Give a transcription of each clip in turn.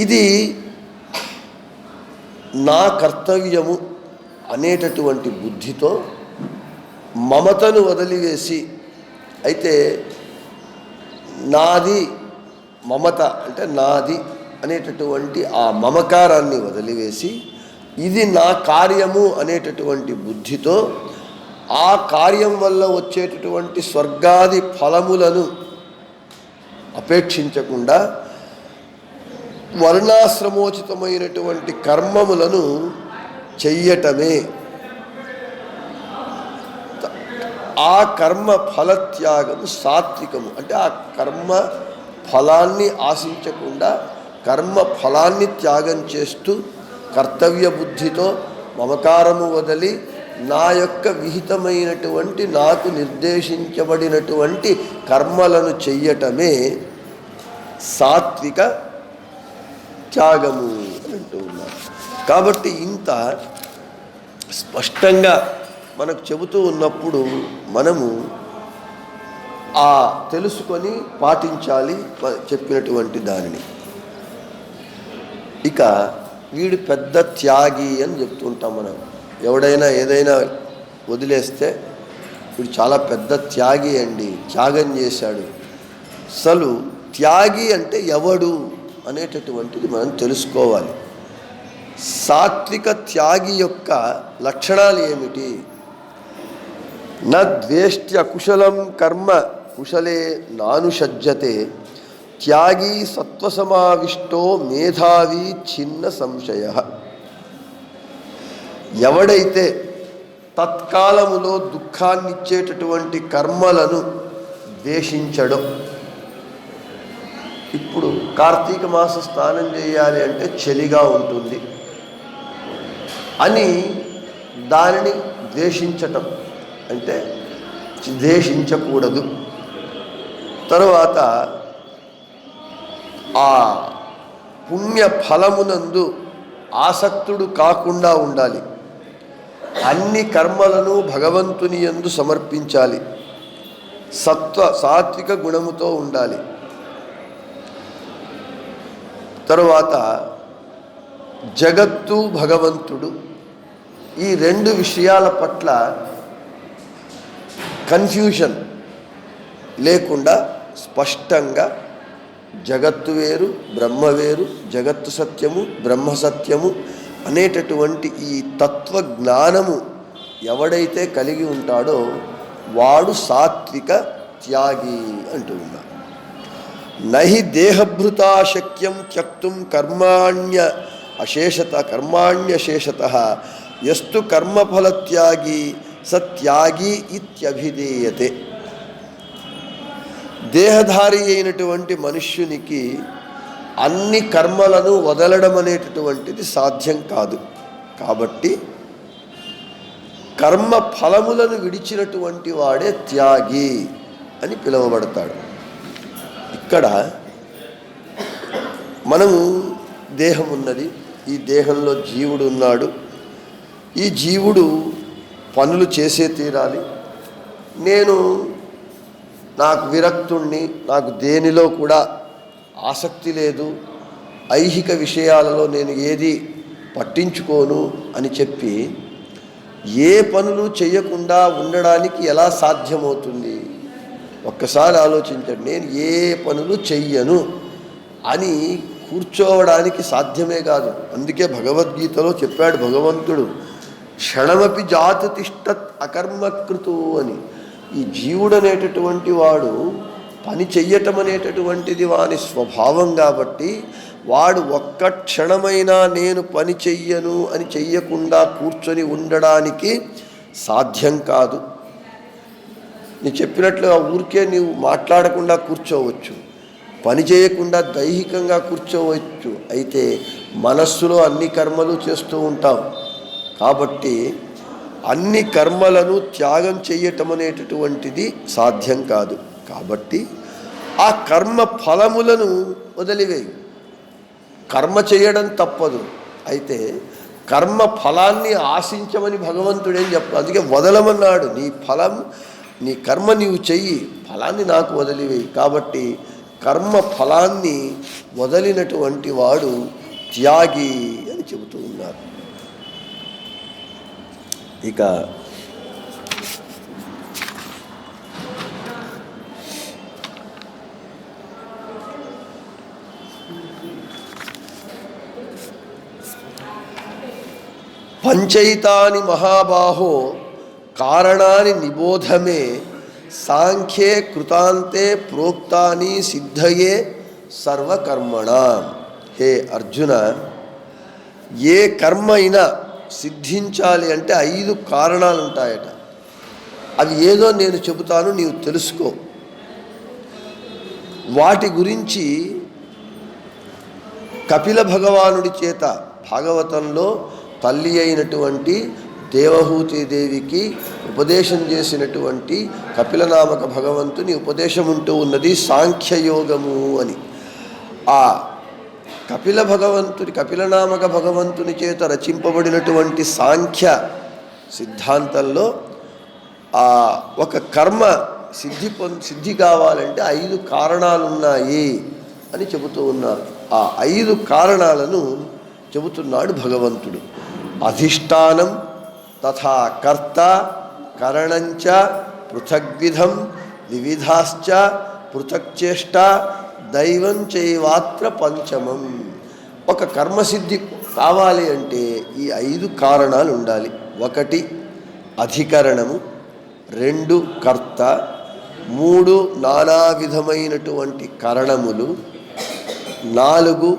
ఇది నా కర్తవ్యము అనేటటువంటి బుద్ధితో మమతను వదిలివేసి, అయితే నాది మమత అంటే నాది అనేటటువంటి ఆ మమకారాన్ని వదిలివేసి ఇది నా కార్యము అనేటటువంటి బుద్ధితో ఆ కార్యం వల్ల వచ్చేటటువంటి స్వర్గాది ఫలములను అపేక్షించకుండా వర్ణాశ్రమోచితమైనటువంటి కర్మములను చెయ్యటమే ఆ కర్మ ఫలత్యాగము సాత్వికము. అంటే ఆ కర్మ ఫలాన్ని ఆశించకుండా కర్మ ఫలాన్ని త్యాగం చేస్తూ కర్తవ్య బుద్ధితో మమకారము వదిలి నా యొక్క విహితమైనటువంటి నాకు నిర్దేశించబడినటువంటి కర్మలను చెయ్యటమే సాత్విక త్యాగము అని అంటూ ఉన్నారు. కాబట్టి ఇంత స్పష్టంగా మనకు చెబుతూ ఉన్నప్పుడు మనము ఆ తెలుసుకొని పాటించాలి చెప్పినటువంటి దానిని. ఇక వీడు పెద్ద త్యాగి అని చెప్తుంటాం మనం. ఎవడైనా ఏదైనా వదిలేస్తే వీడు చాలా పెద్ద త్యాగి అండి, త్యాగం చేశాడు. అసలు త్యాగి అంటే ఎవడు అనేటటువంటిది మనం తెలుసుకోవాలి. సాత్విక త్యాగి యొక్క లక్షణాలు ఏమిటి? న ద్వేష్ట్య కుశలం కర్మ కుశలే నానుషజ్జతే త్యాగి సత్వసమావిష్టో మేధావి చిన్న సంశయ. ఎవడైతే తత్కాలములో దుఃఖాన్నిచ్చేటటువంటి కర్మలను ద్వేషించడం, ఇప్పుడు కార్తీక మాస స్నానం చేయాలి అంటే చలిగా ఉంటుంది అని దానిని ద్వేషించటం అంటే ద్వేషించకూడదు. తరువాత ఆ పుణ్య ఫలమునందు ఆసక్తుడు కాకుండా ఉండాలి. అన్ని కర్మలను భగవంతుని యందు సమర్పించాలి. సాత్విక గుణముతో ఉండాలి. తరువాత జగత్తు భగవంతుడు ఈ రెండు విషయాల పట్ల కన్ఫ్యూషన్ లేకుండా స్పష్టంగా జగత్తు వేరు బ్రహ్మ వేరు, జగత్తు సత్యము బ్రహ్మ సత్యము అనేటటువంటి ఈ తత్వజ్ఞానము ఎవడైతే కలిగి ఉంటాడో వాడు సాత్విక త్యాగి అంటూ ఉన్నారు. నహి దేహభృతా శక్యం త్యక్తుం కర్మాణ్యశేషత యస్తు కర్మఫలత్యాగి సత్యాగి ఇత్యభిధీయతే. దేహధారి అయినటువంటి మనుష్యునికి అన్ని కర్మలను వదలడం అనేటటువంటిది సాధ్యం కాదు. కాబట్టి కర్మ ఫలములను విడిచినటువంటి వాడే త్యాగి అని పిలువబడతాడు. ఇక్కడ మనము దేహం ఉన్నది, ఈ దేహంలో జీవుడు ఉన్నాడు. ఈ జీవుడు పనులు చేసే తీరాలి. నాకు విరక్తుణ్ణి, నాకు దేనిలో కూడా ఆసక్తి లేదు, ఐహిక విషయాలలో నేను ఏది పట్టించుకోను అని చెప్పి ఏ పనులు చేయకుండా ఉండడానికి ఎలా సాధ్యమవుతుంది? ఒక్కసారి ఆలోచించండి. నేను ఏ పనులు చెయ్యను అని కూర్చోవడానికి సాధ్యమే కాదు. అందుకే భగవద్గీతలో చెప్పాడు భగవంతుడు, క్షణమపి జాతు తిష్టత్ అకర్మకృతు అని. ఈ జీవుడు అనేటటువంటి వాడు పని చెయ్యటం అనేటటువంటిది వాని స్వభావం కాబట్టి వాడు ఒక్క క్షణమైనా నేను పని చెయ్యను అని చెయ్యకుండా కూర్చొని ఉండడానికి సాధ్యం కాదు. నీ చెప్పినట్లు ఆ ఊరికే నీవు మాట్లాడకుండా కూర్చోవచ్చు, పని చేయకుండా దైహికంగా కూర్చోవచ్చు, అయితే మనస్సులో అన్ని కర్మలు చేస్తూ ఉంటాం. కాబట్టి అన్ని కర్మలను త్యాగం చేయటం అనేటటువంటిది సాధ్యం కాదు. కాబట్టి ఆ కర్మ ఫలములను వదిలివేయి. కర్మ చేయడం తప్పదు, అయితే కర్మ ఫలాన్ని ఆశించమని భగవంతుడేం చెప్పాలి. అందుకే వదలమన్నాడు. నీ కర్మ నీవు చెయ్యి, ఫలాన్ని నాకు వదిలివేయి. కాబట్టి కర్మ ఫలాన్ని వదిలినటువంటి వాడు త్యాగి అని చెబుతూ ఉన్నారు. ఇక పంచైతాని మహాబాహో కారణాని నిబోధమే సాంఖ్యే కృతాంతే ప్రోక్తాని సిద్ధయే సర్వకర్మణ. హే అర్జున, ఏ కర్మ అయినా సిద్ధించాలి అంటే 5 కారణాలు ఉంటాయట. అవి ఏదో నేను చెబుతాను, నీవు తెలుసుకో. వాటి గురించి కపిల భగవానుడి చేత భాగవతంలో తల్లి అయినటువంటి దేవహూతిదేవికి ఉపదేశం చేసినటువంటి కపిలనామక భగవంతుని ఉపదేశం ఉంటూ ఉన్నది సాంఖ్యయోగము అని. ఆ కపిలనామక భగవంతుని చేత రచింపబడినటువంటి సాంఖ్య సిద్ధాంతంలో ఒక కర్మ సిద్ధి కావాలంటే 5 కారణాలు ఉన్నాయి అని చెబుతూ ఉన్నారు. ఆ 5 కారణాలను చెబుతున్నాడు భగవంతుడు. అధిష్టానం తథా కర్త కరణంచ పృథగ్విధం వివిధాశ్చ పృథక్చేష్ట దైవం చైవాత్ర పంచమం. ఒక కర్మసిద్ధి కావాలి అంటే ఈ 5 కారణాలు ఉండాలి. 1 అధికరణము, 2 కర్త, 3 నానా విధమైనటువంటి కరణములు, 4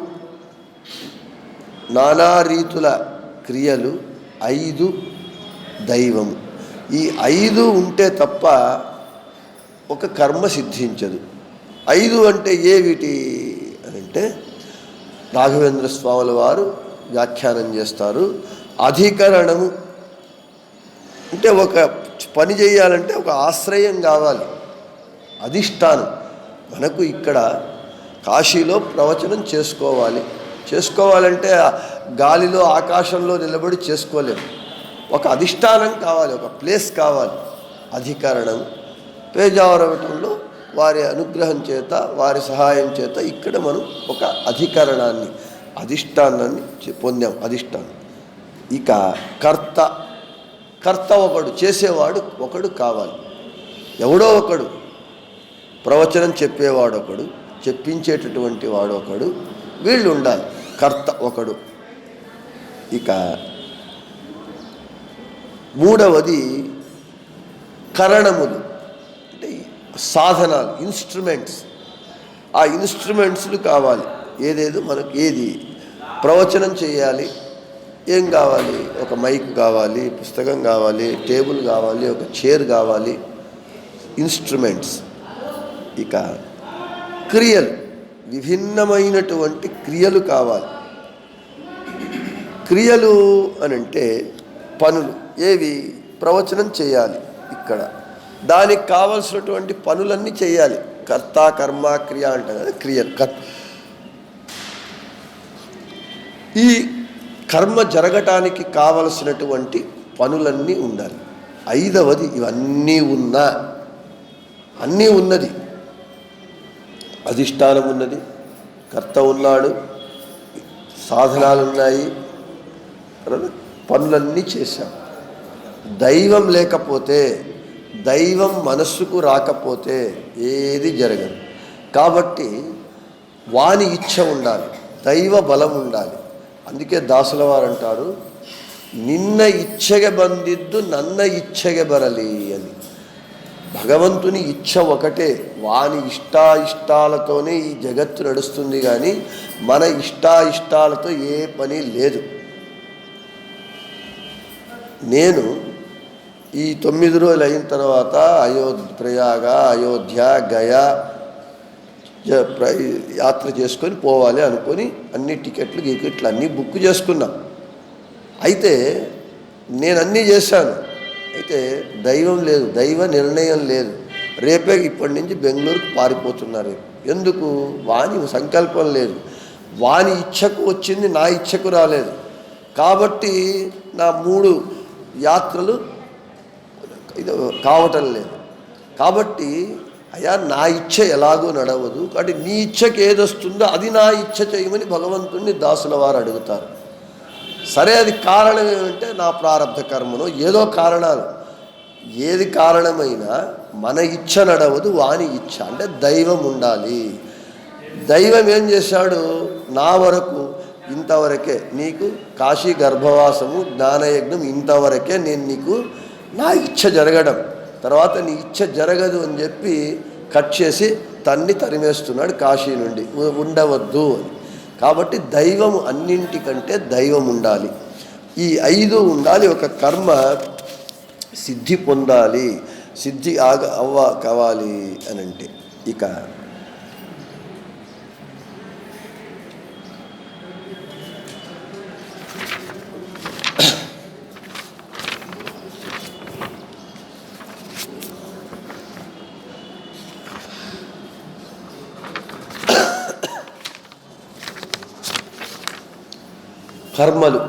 నానా రీతుల క్రియలు, 5 దైవము. ఈ 5 ఉంటే తప్ప ఒక కర్మ సిద్ధించదు. 5 అంటే ఏమిటి అని అంటే రాఘవేంద్ర స్వాముల వారు వ్యాఖ్యానం చేస్తారు. అధికరణము అంటే ఒక పని చేయాలంటే ఒక ఆశ్రయం కావాలి, అధిష్టానం. మనకు ఇక్కడ కాశీలో ప్రవచనం చేసుకోవాలంటే గాలిలో ఆకాశంలో నిలబడి చేసుకోలేము. ఒక అధిష్టానం కావాలి, ఒక ప్లేస్ కావాలి. అధికరణం పేజావరవటంలో వారి అనుగ్రహం చేత, వారి సహాయం చేత ఇక్కడ మనం ఒక అధిష్టానాన్ని పొందాం. అధిష్టానం. ఇక కర్త ఒకడు, చేసేవాడు ఒకడు కావాలి. ఎవడో ఒకడు, ప్రవచనం చెప్పేవాడొకడు, చెప్పించేటటువంటి వాడు ఒకడు, వీళ్ళు ఉండాలి. కర్త ఒకడు. ఇక 3వది కరణములు అంటే సాధనాలు, ఇన్స్ట్రుమెంట్స్. ఆ ఇన్స్ట్రుమెంట్స్లు కావాలి. ఏదేదో మనకు ఏది ప్రవచనం చేయాలి, ఏం కావాలి? ఒక మైక్ కావాలి, పుస్తకం కావాలి, టేబుల్ కావాలి, ఒక చైర్ కావాలి, ఇన్స్ట్రుమెంట్స్. ఇక క్రియలు, విభిన్నమైనటువంటి క్రియలు కావాలి. క్రియలు అనంటే పనులు. ఏవి? ప్రవచనం చేయాలి. ఇక్కడ దానికి కావలసినటువంటి పనులన్నీ చేయాలి. కర్త కర్మ క్రియ అంటారు కదా, క్రియలు. ఈ కర్మ జరగటానికి కావలసినటువంటి పనులన్నీ ఉండాలి. 5వది ఇవన్నీ అన్నీ ఉన్నది. అధిష్టానం ఉన్నది, కర్త ఉన్నాడు, సాధనాలు ఉన్నాయి, పనులన్నీ చేశాం. దైవం లేకపోతే, దైవం మనస్సుకు రాకపోతే ఏది జరగదు. కాబట్టి వాని ఇచ్ఛ ఉండాలి, దైవ బలం ఉండాలి. అందుకే దాసుల వారు అంటారు, నిన్న ఇచ్ఛెಗೆ ಬಂದಿದ್ದು ನನ್ನ ఇచ్ఛೆಗೆ బరలి అని. భగవంతుని ఇచ్ఛ ఒకటే, వాని ఇష్టాయిష్టాలతోనే ఈ జగత్తు నడుస్తుంది. కానీ మన ఇష్టాయిష్టాలతో ఏ పని లేదు. నేను ఈ 9 రోజులు అయిన తర్వాత ప్రయాగ, అయోధ్య, గయా యాత్ర చేసుకొని పోవాలి అనుకొని అన్ని టికెట్లు అన్నీ బుక్ చేసుకున్నాం. అయితే నేను అన్నీ చేశాను. అయితే దైవం లేదు, దైవ నిర్ణయం లేదు. రేపే ఇప్పటి నుంచి బెంగళూరుకు పారిపోతున్నారు. ఎందుకు? వాని సంకల్పం లేదు, వాని ఇచ్ఛకు వచ్చింది, నా ఇచ్ఛకు రాలేదు. కాబట్టి నా 3 యాత్రలు కావటం లేదు. కాబట్టి అయ్యా నా ఇచ్ఛ ఎలాగో నడవదు, కాబట్టి నీ ఇచ్ఛకి ఏదొస్తుందో అది నా ఇచ్ఛ చేయమని భగవంతుణ్ణి దాసుల వారు అడుగుతారు. సరే, అది కారణం ఏమంటే నా ప్రారంధ కర్మను ఏదో కారణాలు, ఏది కారణమైనా మన ఇచ్ఛ నడవదు, వాని ఇచ్ఛ అంటే దైవం ఉండాలి. దైవం ఏం చేశాడు, నా వరకు ఇంతవరకే నీకు కాశీ గర్భవాసము జ్ఞానయజ్ఞం ఇంతవరకే నేను నీకు నా ఇచ్ఛ జరగడం, తర్వాత నీ ఇచ్ఛ జరగదు అని చెప్పి కట్ చేసి తరిమేస్తున్నాడు కాశీ నుండి, ఉండవద్దు అని. కాబట్టి దైవము అన్నింటికంటే దైవం ఉండాలి. ఈ 5 ఉండాలి. ఒక కర్మ సిద్ధి పొందాలి, సిద్ధి కావాలి అని అంటే ఇక కర్మలు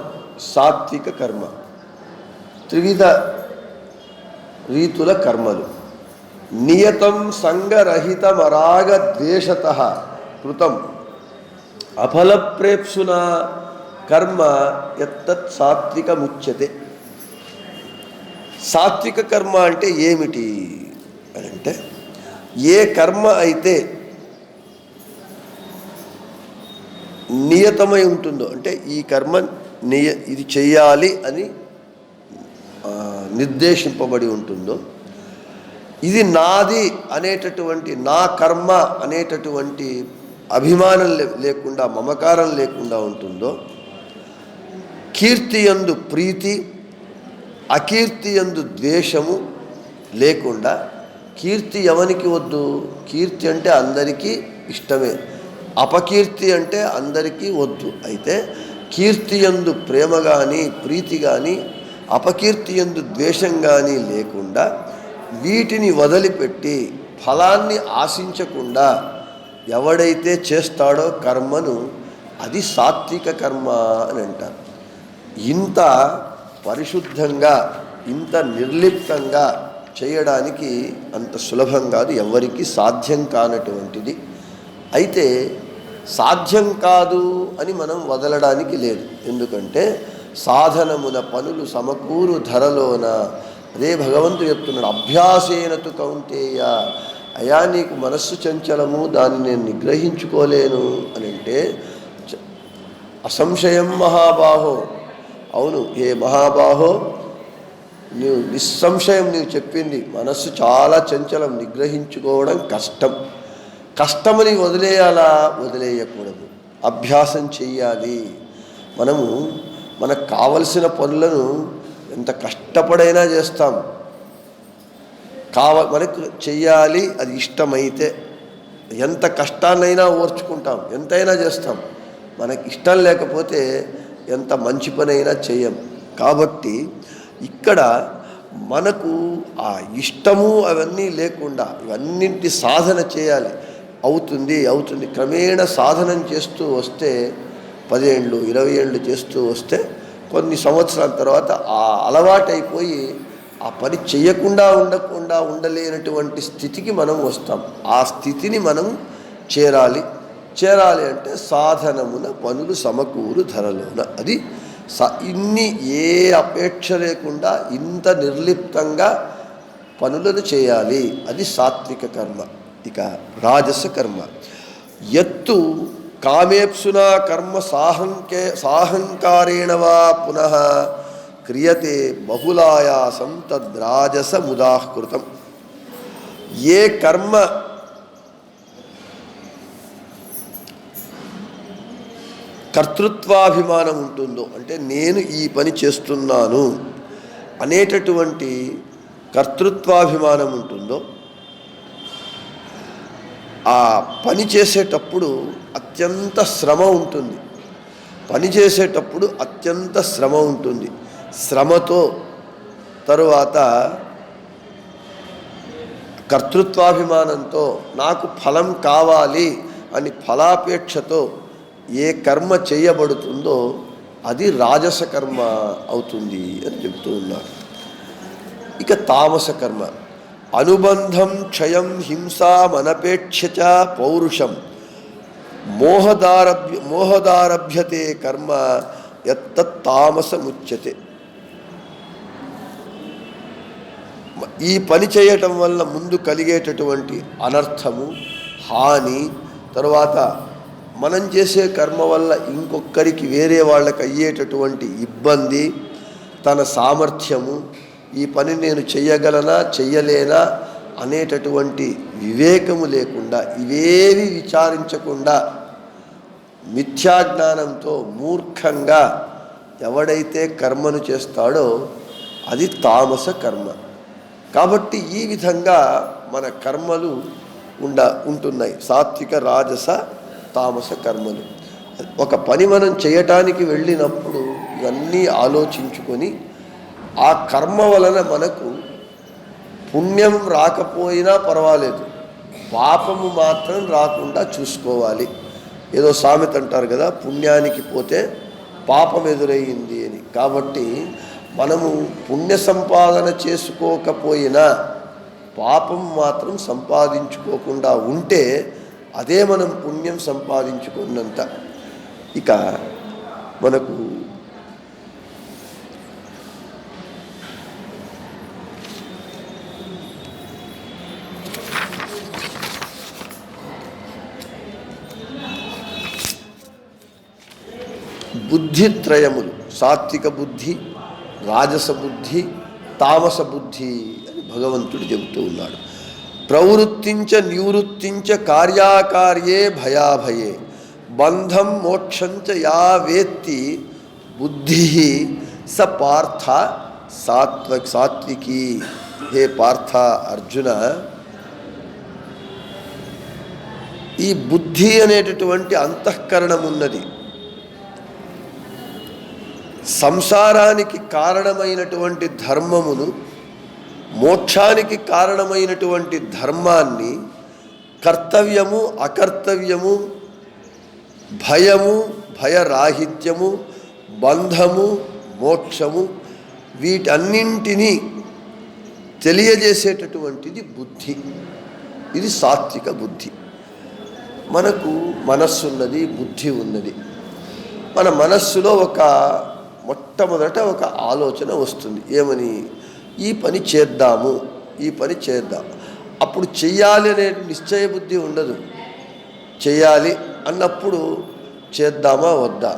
సాత్విక కర్మ, త్రివిధ రీతుల కర్మలు. నియతం సంగరహితమరాగ ద్వేషతః కృతం అఫలప్రేప్సున కర్మ యత్తత్ సాత్వికముచ్యతే. సాత్విక కర్మ అంటే ఏమిటి అని అంటే, ఏ కర్మ అయితే నియతమై ఉంటుందో, అంటే ఈ కర్మ ఇది చెయ్యాలి అని నిర్దేశింపబడి ఉంటుందో, ఇది నాది అనేటటువంటి నా కర్మ అనేటటువంటి అభిమానం లేకుండా, మమకారం లేకుండా ఉంటుందో, కీర్తి యందు ప్రీతి అకీర్తి యందు ద్వేషము లేకుండా, కీర్తి ఎవనికి వద్దు, కీర్తి అంటే అందరికీ ఇష్టమే, అపకీర్తి అంటే అందరికీ వద్దు. అయితే కీర్తి యందు ప్రేమ కానీ ప్రీతి కానీ అపకీర్తి యందు ద్వేషం కానీ లేకుండా, వీటిని వదిలిపెట్టి ఫలాన్ని ఆశించకుండా ఎవడైతే చేస్తాడో కర్మను, అది సాత్విక కర్మ అని అంటారు. ఇంత పరిశుద్ధంగా, ఇంత నిర్లిప్తంగా చేయడానికి అంత సులభం కాదు, ఎవరికి సాధ్యం కానటువంటిది. అయితే సాధ్యం కాదు అని మనం వదలడానికి లేదు. ఎందుకంటే సాధనమున పనులు సమకూరు ధరలోన, అదే భగవంతుడు చెప్తున్నాడు, అభ్యాసేనతు కౌంతేయ. అయా నీకు మనస్సు చంచలము, దాన్ని నేను నిగ్రహించుకోలేను అని అంటే, అసంశయం మహాబాహో, అవును ఏ మహాబాహో, నీవు నిస్సంశయం నీవు చెప్పింది, మనస్సు చాలా చంచలం, నిగ్రహించుకోవడం కష్టం. కష్టమని వదిలేయాలా, వదిలేయకూడదు, అభ్యాసం చెయ్యాలి. మనకు కావలసిన పనులను ఎంత కష్టపడైనా చేస్తాం, మనకు చెయ్యాలి, అది ఇష్టమైతే ఎంత కష్టాన్నైనా ఓర్చుకుంటాం, ఎంతైనా చేస్తాం. మనకి ఇష్టం లేకపోతే ఎంత మంచి పనైనా చెయ్యం. కాబట్టి ఇక్కడ మనకు ఆ ఇష్టము అవన్నీ లేకుండా ఇవన్నింటి సాధన చేయాలి. అవుతుంది క్రమేణ సాధనం చేస్తూ వస్తే, 10 ఏళ్ళు 20 ఏళ్ళు చేస్తూ వస్తే, కొన్ని సంవత్సరాల తర్వాత ఆ అలవాటైపోయి ఆ పని చేయకుండా ఉండలేనటువంటి స్థితికి మనం వస్తాం. ఆ స్థితిని మనం చేరాలి అంటే సాధనమున పనులు సమకూరు ధరలోన, అది ఇన్ని ఏ అపేక్ష లేకుండా ఇంత నిర్లిప్తంగా పనులను చేయాలి, అది సాత్విక కర్మ. ఇక రాజస కర్మ, యత్తు కామేప్సునా కర్మ సాహంకారేణ వా పునః క్రియతే బహుళాయాసం తద్రాజస ముదాహృతం. ఏ కర్మ కర్తృత్వాభిమానం ఉంటుందో, అంటే నేను ఈ పని చేస్తున్నాను అనేటటువంటి కర్తృత్వాభిమానం ఉంటుందో, ఆ పని చేసేటప్పుడు అత్యంత శ్రమ ఉంటుంది. శ్రమతో తరువాత కర్తృత్వాభిమానంతో నాకు ఫలం కావాలి అని ఫలాపేక్షతో ఏ కర్మ చేయబడుతుందో అది రాజస కర్మ అవుతుంది అని చెప్తూ ఉన్నారు. ఇక తామస కర్మ, అనుబంధం క్షయం హింసామనపేక్ష్య చ పౌరుషం మోహదారభ్యతే కర్మ యత్తత్తామసముచ్యతే. ఈ పని చేయటం వల్ల ముందు కలిగేటటువంటి అనర్థము, హాని, తర్వాత మనం చేసే కర్మ వల్ల ఇంకొకరికి వేరే వాళ్ళకి అయ్యేటటువంటి ఇబ్బంది, తన సామర్థ్యము, ఈ పని నేను చెయ్యగలనా చెయ్యలేనా అనేటటువంటి వివేకము లేకుండా, ఇవేవి విచారించకుండా మిథ్యాజ్ఞానంతో మూర్ఖంగా ఎవడైతే కర్మను చేస్తాడో అది తామస కర్మ. కాబట్టి ఈ విధంగా మన కర్మలు ఉంటున్నాయి, సాత్విక, రాజస, తామస కర్మలు. ఒక పని మనం చేయటానికి వెళ్ళినప్పుడు ఇవన్నీ ఆలోచించుకొని ఆ కర్మ వలన మనకు పుణ్యం రాకపోయినా పర్వాలేదు, పాపము మాత్రం రాకుండా చూసుకోవాలి. ఏదో సామెత అంటారు కదా, పుణ్యానికి పోతే పాపం ఎదురయ్యింది అని. కాబట్టి మనము పుణ్య సంపాదన చేసుకోకపోయినా పాపం మాత్రం సంపాదించుకోకుండా ఉంటే అదే మనం పుణ్యం సంపాదించుకున్నంత. ఇక మనకు బుద్ధిత్రయములు, సాత్విక బుద్ధి, రాజస బుద్ధి, తామస బుద్ధి అని భగవంతుడు చెబుతూ ఉన్నాడు. ప్రవృత్తించ నివృత్తించ కార్యాకార్యే భయాభయే బంధం మోక్షంచ యా వేత్తి బుద్ధి స పార్థ సాత్వికీ. హే పార్థ, అర్జున, ఈ బుద్ధి అనేటటువంటి అంతఃకరణం ఉన్నది. సంసారానికి కారణమైనటువంటి ధర్మమును, మోక్షానికి కారణమైనటువంటి ధర్మాన్ని, కర్తవ్యము, అకర్తవ్యము, భయము, భయరాహిత్యము, బంధము, మోక్షము, వీటన్నింటినీ తెలియజేసేటటువంటిది బుద్ధి. ఇది సాత్విక బుద్ధి. మనకు మనస్సు ఉన్నది, బుద్ధి ఉన్నది. మన మనస్సులో మొట్టమొదట ఒక ఆలోచన వస్తుంది. ఏమని? ఈ పని చేద్దాము, ఈ పని చేద్దాం. అప్పుడు చెయ్యాలి అనే నిశ్చయ బుద్ధి ఉండదు. చెయ్యాలి అన్నప్పుడు చేద్దామా వద్దా,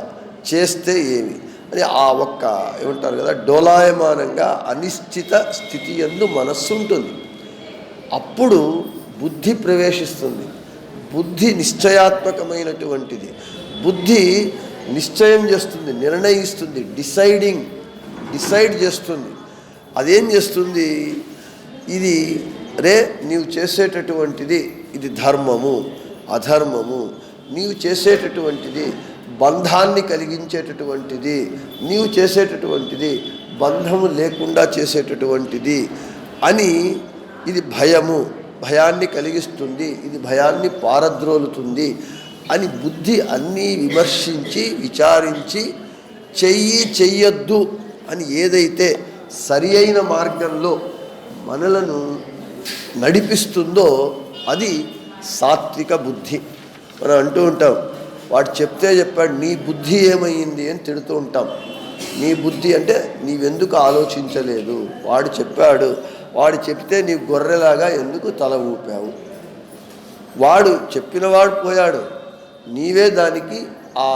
చేస్తే ఏమి అని ఏమంటారు కదా, డోలాయమానంగా అనిశ్చిత స్థితి యందు మనస్సు ఉంటుంది. అప్పుడు బుద్ధి ప్రవేశిస్తుంది. బుద్ధి నిశ్చయాత్మకమైనటువంటిది. బుద్ధి నిశ్చయం చేస్తుంది, నిర్ణయిస్తుంది, డిసైడ్ చేస్తుంది. అదేం చేస్తుంది? ఇది నీవు చేసేటటువంటిది ఇది ధర్మము, అధర్మము, నీవు చేసేటటువంటిది బంధాన్ని కలిగించేటటువంటిది, నీవు చేసేటటువంటిది బంధము లేకుండా చేసేటటువంటిది అని, ఇది భయాన్ని కలిగిస్తుంది, ఇది భయాన్ని పారద్రోలుతుంది అని బుద్ధి అన్నీ విమర్శించి విచారించి చెయ్యొద్దు అని ఏదైతే సరి అయిన మార్గంలో మనలను నడిపిస్తుందో అది సాత్విక బుద్ధి. మనం అంటూ ఉంటాం, వాడు చెప్పాడు, నీ బుద్ధి ఏమైంది అని తిడుతూ ఉంటాం. నీ బుద్ధి అంటే నీవెందుకు ఆలోచించలేదు, వాడు చెప్పాడు, వాడు చెప్తే నీ గొర్రెలాగా ఎందుకు తల ఊపావు, వాడు చెప్పినవాడు పోయాడు, నీవే దానికి ఆ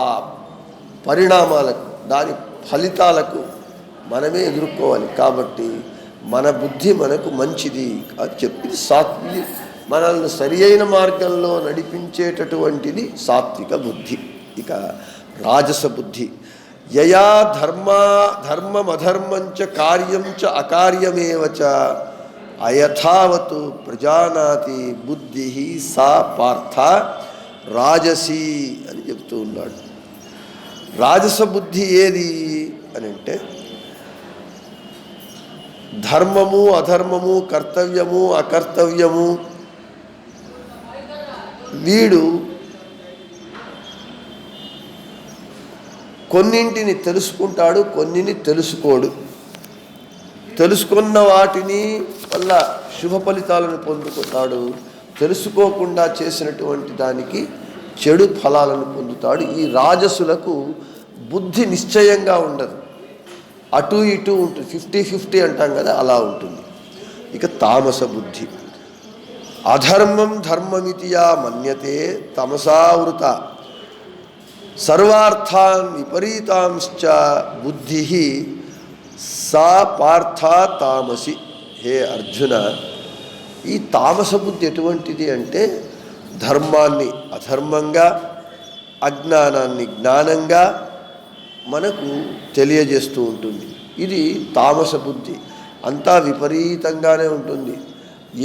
పరిణామాలకు, దాని ఫలితాలకు మనమే ఎదుర్కోవాలి. కాబట్టి మన బుద్ధి మనకు మంచిది అని చెప్పింది సాత్విక, మనల్ని సరి అయిన మార్గంలో నడిపించేటటువంటిది సాత్విక బుద్ధి. ఇక రాజస బుద్ధి, యయా ధర్మమధర్మంచ కార్యంచ అకార్యమేవచ అయథావతు ప్రజానాతి బుద్ధి సా పార్థ రాజసి అని చెప్తూ ఉన్నాడు. రాజస బుద్ధి ఏది అని అంటే, ధర్మము, అధర్మము, కర్తవ్యము, అకర్తవ్యము, వీడు కొన్నింటిని తెలుసుకుంటాడు, కొన్నిని తెలుసుకోడు. తెలుసుకున్న వాటిని వల్ల శుభ ఫలితాలను పొందుతాడు, తెలుసుకోకుండా చేసినటువంటి దానికి చెడు ఫలాలను పొందుతాడు. ఈ రాజసులకు బుద్ధి నిశ్చయంగా ఉండదు, అటు ఇటు ఉంటుంది, 50-50 అంటాం కదా, అలా ఉంటుంది. ఇక తామస బుద్ధి, అధర్మం ధర్మమితియా మన్యతే తమసావృత సర్వార్థాన్ విపరీతాంశ్చ బుద్ధి సా పార్థ తామసి. హే అర్జున, ఈ తామస బుద్ధి ఎటువంటిది అంటే ధర్మాన్ని అధర్మంగా, అజ్ఞానాన్ని జ్ఞానంగా మనకు తెలియజేస్తూ ఉంటుంది. ఇది తామస బుద్ధి. అంతా విపరీతంగానే ఉంటుంది.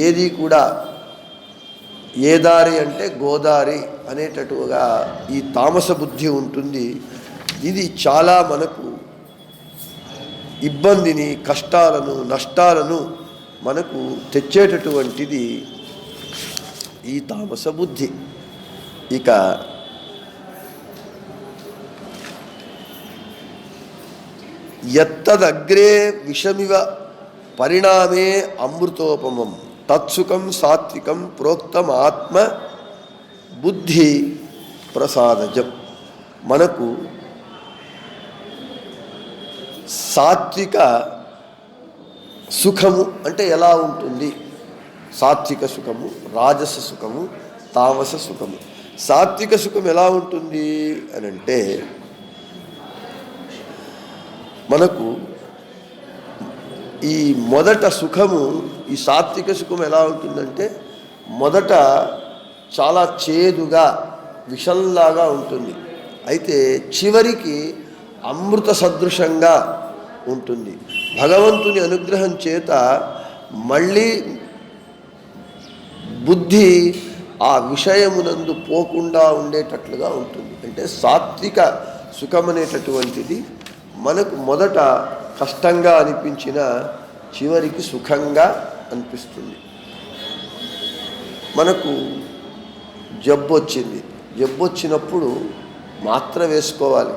ఏది కూడా ఏ దారి అంటే గోదారి అనేటట్టుగా ఈ తామస బుద్ధి ఉంటుంది. ఇది చాలా మనకు ఇబ్బందిని, కష్టాలను, నష్టాలను మనకు తెచ్చేటటువంటిది ఈ తామస బుద్ధి. ఇక యత్తదగ్రే విషమివ పరిణామే అమృతోపమం తత్సుఖం సాత్వికం ప్రోక్తం ఆత్మ బుద్ధి ప్రసాదజం. మనకు సాత్విక సుఖము అంటే ఎలా ఉంటుంది? సాత్విక సుఖము, రాజస సుఖము, తామస సుఖము. సాత్విక సుఖం ఎలా ఉంటుంది అని అంటే మనకు ఈ మొదట సుఖము, ఈ సాత్విక సుఖం ఎలా ఉంటుందంటే మొదట చాలా చేదుగా విషంలాగా ఉంటుంది. అయితే చివరికి అమృత సదృశంగా ఉంటుంది. భగవంతుని అనుగ్రహం చేత మళ్ళీ బుద్ధి ఆ విషయమునందు పోకుండా ఉండేటట్లుగా ఉంటుంది. అంటే సాత్విక సుఖం అనేటటువంటిది మనకు మొదట కష్టంగా అనిపించిన చివరికి సుఖంగా అనిపిస్తుంది. మనకు జబ్బు వచ్చింది, జబ్బు వచ్చినప్పుడు మాత్ర వేసుకోవాలి.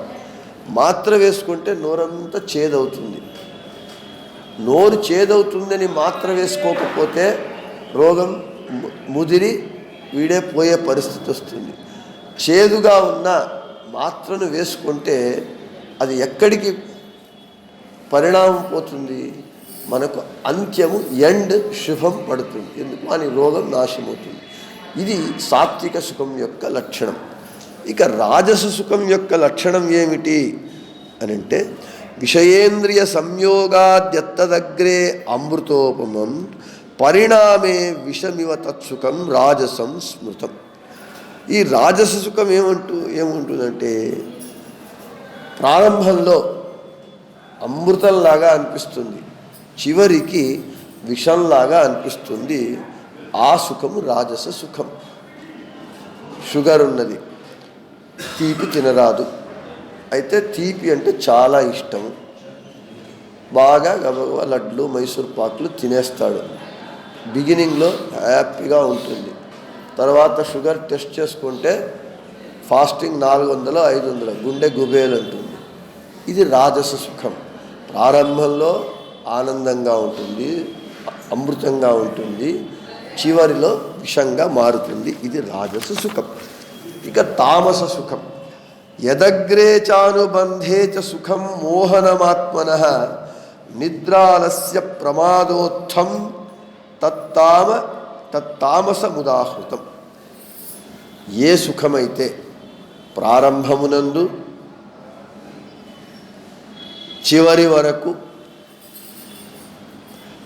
మాత్ర వేసుకుంటే నోరంతా చేదవుతుంది. నోరు చేదవుతుందని మాత్ర వేసుకోకపోతే రోగం ముదిరి వీడే పోయే పరిస్థితి వస్తుంది. చేదుగా ఉన్న మాత్రను వేసుకుంటే అది ఎక్కడికి పరిణామం పోతుంది? మనకు అంత్యము ఎండ్ శుభం పడుతుంది. ఎందుకు అని రోగం నాశమవుతుంది. ఇది సాత్విక సుఖం యొక్క లక్షణం. ఇక రాజస సుఖం యొక్క లక్షణం ఏమిటి అని అంటే విషయేంద్రియ సంయోగాద్యత్తదగ్రే అమృతోపమం పరిణామే విషమివ తత్సుఖం రాజసం స్మృతం. ఈ రాజస సుఖం ఏముంటుందంటే ప్రారంభంలో అమృతంలాగా అనిపిస్తుంది, చివరికి విషంలాగా అనిపిస్తుంది. ఆ సుఖము రాజస సుఖం. షుగర్ ఉన్నది, తీపి తినరాదు. అయితే తీపి అంటే చాలా ఇష్టం, బాగా గబగబా లడ్లు, మైసూర్ పాకులు తినేస్తాడు. బిగినింగ్లో హ్యాపీగా ఉంటుంది. తర్వాత షుగర్ టెస్ట్ చేసుకుంటే ఫాస్టింగ్ 400-500, గుండె గుబేలు ఉంటుంది. ఇది రాజస సుఖం. ప్రారంభంలో ఆనందంగా ఉంటుంది, అమృతంగా ఉంటుంది, చివరిలో విషంగా మారుతుంది. ఇది రాజస సుఖం. ఇక తామస సుఖం యదగ్రే చానుబంధే చ సుఖం మోహనమాత్మనః నిద్రాలస్య ప్రమాదోత్థం తత్తామసముదాహృతం. ఏ సుఖమైతే ప్రారంభమునందు చివరి వరకు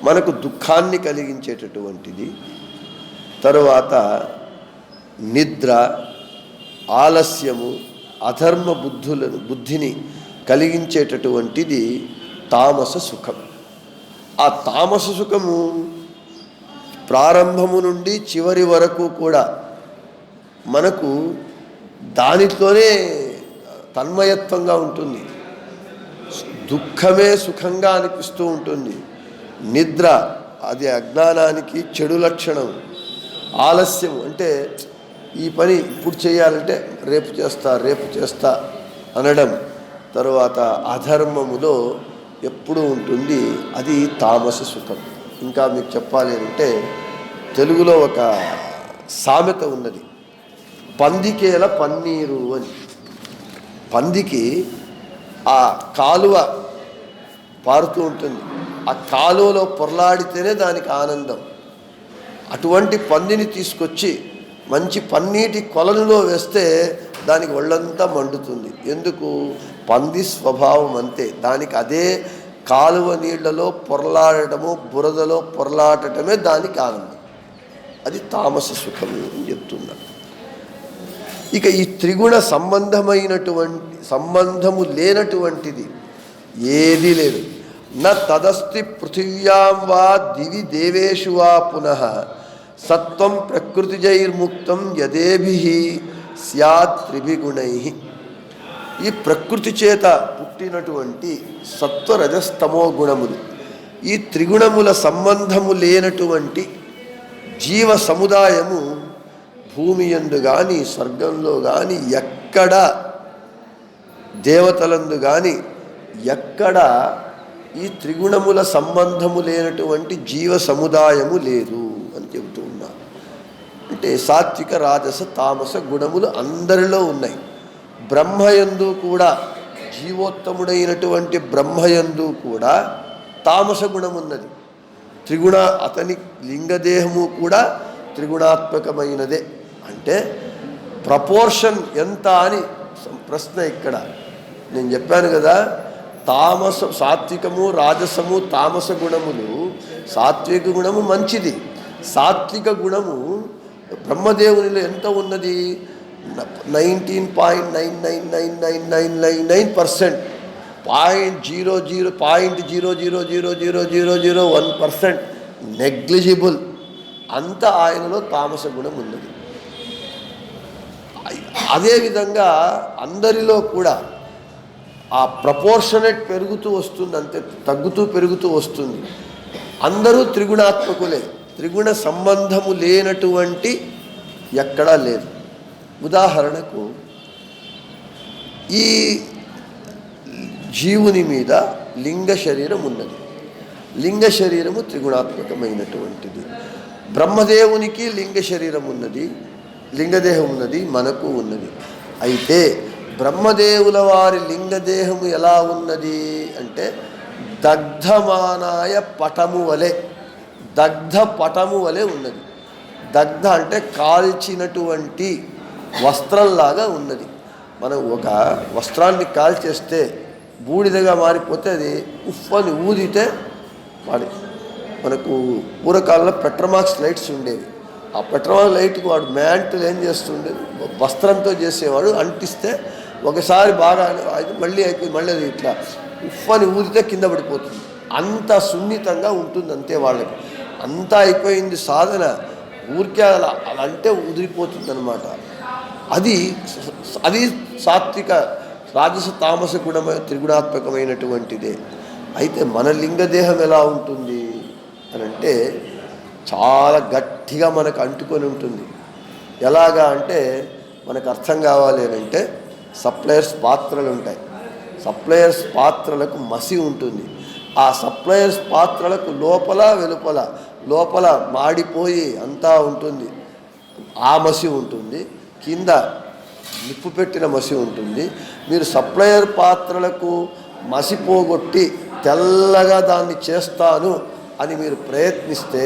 మనకు దుఃఖాన్ని కలిగించేటటువంటిది, తరువాత నిద్ర, ఆలస్యము, అధర్మ బుద్ధిని కలిగించేటటువంటిది తామస సుఖం. ఆ తామస సుఖము ప్రారంభము నుండి చివరి వరకు కూడా మనకు దానితోనే తన్మయత్వంగా ఉంటుంది. దుఃఖమే సుఖంగా అనిపిస్తూ ఉంటుంది. నిద్ర అది అజ్ఞానానికి చెడు లక్షణం. ఆలస్యం అంటే ఈ పని ఇప్పుడు చేయాలంటే రేపు చేస్తా అనడం. తరువాత అధర్మములో ఎప్పుడూ ఉంటుంది. అది తామస సుఖం. ఇంకా మీకు చెప్పాలి అంటే తెలుగులో ఒక సామెత ఉన్నది, పందికేల పన్నీరు అని. పందికి ఆ కాలువ పారుతూ ఉంటుంది, ఆ కాలువలో పొరలాడితేనే దానికి ఆనందం. అటువంటి పందిని తీసుకొచ్చి మంచి పన్నీటి కొలనులో వేస్తే దానికి ఒళ్ళంతా మండుతుంది. ఎందుకు? పంది స్వభావం అంతే. దానికి అదే కాలువ నీళ్లలో పొరలాడటము, బురదలో పొరలాడటమే దానికి ఆనందం. అది తామస సుఖము అని చెప్తున్నా. ఇక ఈ త్రిగుణ సంబంధము లేనటువంటిది ఏదీ లేదు. న తదస్తి పృథివ్యాం వా దివి దేవేషు వా పునః సత్వం ప్రకృతిజైర్ముక్తం యదేభిః స్యాత్ త్రిభిగుణై. ఈ ప్రకృతి చేత పుట్టినటువంటి సత్వరజస్తమో గుణములు, ఈ త్రిగుణముల సంబంధము లేనటువంటి జీవ సముదాయము భూమి యందు కానీ, స్వర్గంలో కానీ, ఎక్కడ దేవతలందు కానీ ఎక్కడ ఈ త్రిగుణముల సంబంధము లేనటువంటి జీవ సముదాయము లేదు అని చెబుతూ ఉన్నారు. అంటే సాత్విక, రాజస, తామస గుణములు అందరిలో ఉన్నాయి. బ్రహ్మయందు కూడా, జీవోత్తముడైనటువంటి బ్రహ్మయందు కూడా తామస గుణం ఉన్నది. త్రిగుణ, అతని లింగదేహము కూడా త్రిగుణాత్మకమైనదే. అంటే ప్రపోర్షన్ ఎంత అని ప్రశ్న ఇక్కడ. నేను చెప్పాను కదా, సాత్వికము, రాజసము, తామస గుణములు. సాత్విక గుణము మంచిది. సాత్విక గుణము బ్రహ్మదేవునిలో ఎంత ఉన్నది? 19.999999% 0.00000001% నెగ్లిజిబుల్. అంత ఆయనలో తామస గుణం ఉన్నది. అదేవిధంగా అందరిలో కూడా ఆ ప్రపోర్షనేట్ పెరుగుతూ వస్తుంది, అంతే తగ్గుతూ పెరుగుతూ వస్తుంది. అందరూ త్రిగుణాత్మకులే. త్రిగుణ సంబంధము లేనటువంటి ఎక్కడా లేదు. ఉదాహరణకు ఈ జీవుని మీద లింగ శరీరం ఉన్నది. లింగ శరీరము త్రిగుణాత్మకమైనటువంటిది. బ్రహ్మదేవునికి లింగ శరీరం ఉన్నది, లింగదేహం ఉన్నది, మనకు ఉన్నది. అయితే బ్రహ్మదేవుల వారి లింగదేహము ఎలా ఉన్నది అంటే దగ్ధమానాయ పటము వలె, దగ్ధ పటము వలె ఉన్నది. దగ్ధ అంటే కాల్చినటువంటి వస్త్రంలాగా ఉన్నది. మనం ఒక వస్త్రాన్ని కాల్చేస్తే బూడిదగా మారిపోతే అది ఉఫ్ఫని ఊదితే మనకు పూర్వకాలంలో పెట్రోమాక్స్ లైట్స్ ఉండేవి. ఆ పెట్రోమాక్స్ లైట్కి వాడు మ్యాంటులు ఏం చేస్తుండేది, వస్త్రంతో చేసేవాడు. అంటిస్తే ఒకసారి బాగా మళ్ళీ అయిపోయి మళ్ళీ అది ఇట్లా ఉఫ్ఫని ఊదితే కింద పడిపోతుంది. అంత సున్నితంగా ఉంటుంది అంతే వాళ్ళకి. అంతా అయిపోయింది సాధన, ఊరికే అలా అంటే ఉదిరిపోతుంది అనమాట. అది సాత్విక, రాజస, తామస త్రిగుణాత్మకమైనటువంటిదే. అయితే మన లింగదేహం ఎలా ఉంటుంది అని అంటే చాలా గట్టిగా మనకు అంటుకొని ఉంటుంది. ఎలాగా అంటే మనకు అర్థం కావాలి అని అంటే సప్లయర్స్ పాత్రలు ఉంటాయి. సప్లయర్స్ పాత్రలకు మసి ఉంటుంది. ఆ సప్లయర్స్ పాత్రలకు లోపల వెలుపల, లోపల మాడిపోయి అంతా ఉంటుంది, ఆ మసి ఉంటుంది. కింద నిప్పు పెట్టిన మసి ఉంటుంది. మీరు సప్లయర్ పాత్రలకు మసి పోగొట్టి తెల్లగా దాన్ని చేస్తాను అని మీరు ప్రయత్నిస్తే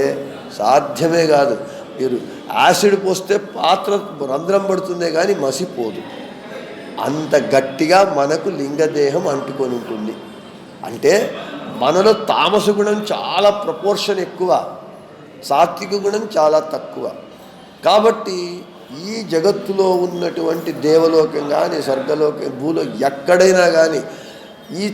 సాధ్యమే కాదు. మీరు యాసిడ్ పోస్తే పాత్ర రంధ్రం పడుతుందే కానీ మసిపోదు. అంత గట్టిగా మనకు లింగదేహం అంటుకొని ఉంటుంది. అంటే మనలో తామస గుణం చాలా ప్రపోర్షన్ ఎక్కువ, సాత్విక గుణం చాలా తక్కువ. కాబట్టి ఈ జగత్తులో ఉన్నటువంటి దేవలోకం కానీ, స్వర్గలోకం, భూలో ఎక్కడైనా కానీ ఈ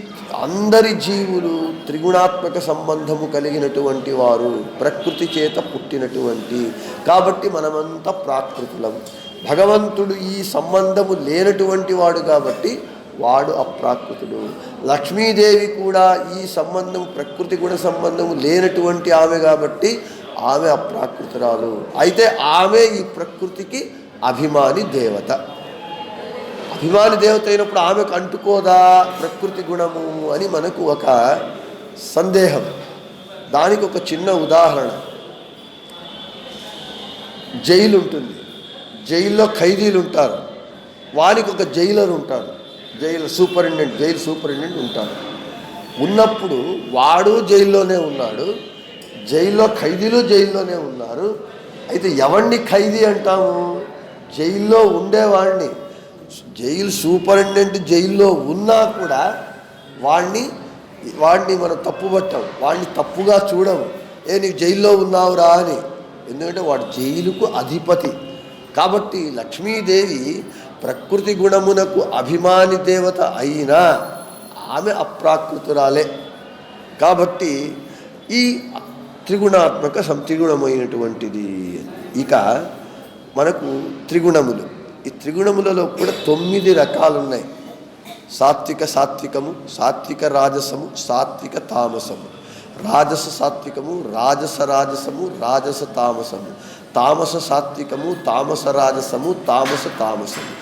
అందరి జీవులు త్రిగుణాత్మక సంబంధము కలిగినటువంటి వారు, ప్రకృతి చేత పుట్టినటువంటి. కాబట్టి మనమంతా ప్రాకృతులం. భగవంతుడు ఈ సంబంధము లేనటువంటి వాడు కాబట్టి వాడు అప్రాకృతుడు. లక్ష్మీదేవి కూడా ఈ సంబంధం, ప్రకృతి గుణ సంబంధము లేనటువంటి ఆమె కాబట్టి ఆమె అప్రాకృతురాలు. అయితే ఆమె ఈ ప్రకృతికి అభిమాని దేవత. అభిమాని దేవత అయినప్పుడు ఆమెకు అంటుకోదా ప్రకృతి గుణము అని మనకు ఒక సందేహం. దానికి ఒక చిన్న ఉదాహరణ, జైలు ఉంటుంది, జైల్లో ఖైదీలు ఉంటారు, వానికి ఒక జైలర్ ఉంటాడు, జైలు సూపరింటెండెంట్ ఉంటాడు. ఉన్నప్పుడు వాడు జైల్లోనే ఉన్నాడు, జైల్లో ఖైదీలు జైల్లోనే ఉన్నారు. అయితే ఎవరిని ఖైదీ అంటాము? జైల్లో ఉండేవాడిని. జైలు సూపరింటెండెంట్ జైల్లో ఉన్నా కూడా వాడిని మనం తప్పుపట్టాం, వాడిని తప్పుగా చూడము. నీకు జైల్లో ఉన్నావురా అని, ఎందుకంటే వాడు జైలుకు అధిపతి. కాబట్టి లక్ష్మీదేవి ప్రకృతి గుణమునకు అభిమాని దేవత అయినా ఆమె అప్రాకృతురాలే. కాబట్టి ఈ త్రిగుణాత్మక సంత్రిగుణమైనటువంటిది. ఇక మనకు త్రిగుణములు, ఈ త్రిగుణములలో కూడా 9 రకాలు ఉన్నాయి. సాత్వికము, సాత్విక రాజసము, సాత్విక తామసము, రాజస సాత్వికము, రాజసము, రాజస తామసము, తామస సాత్వికము, తామస రాజసము, తామసము.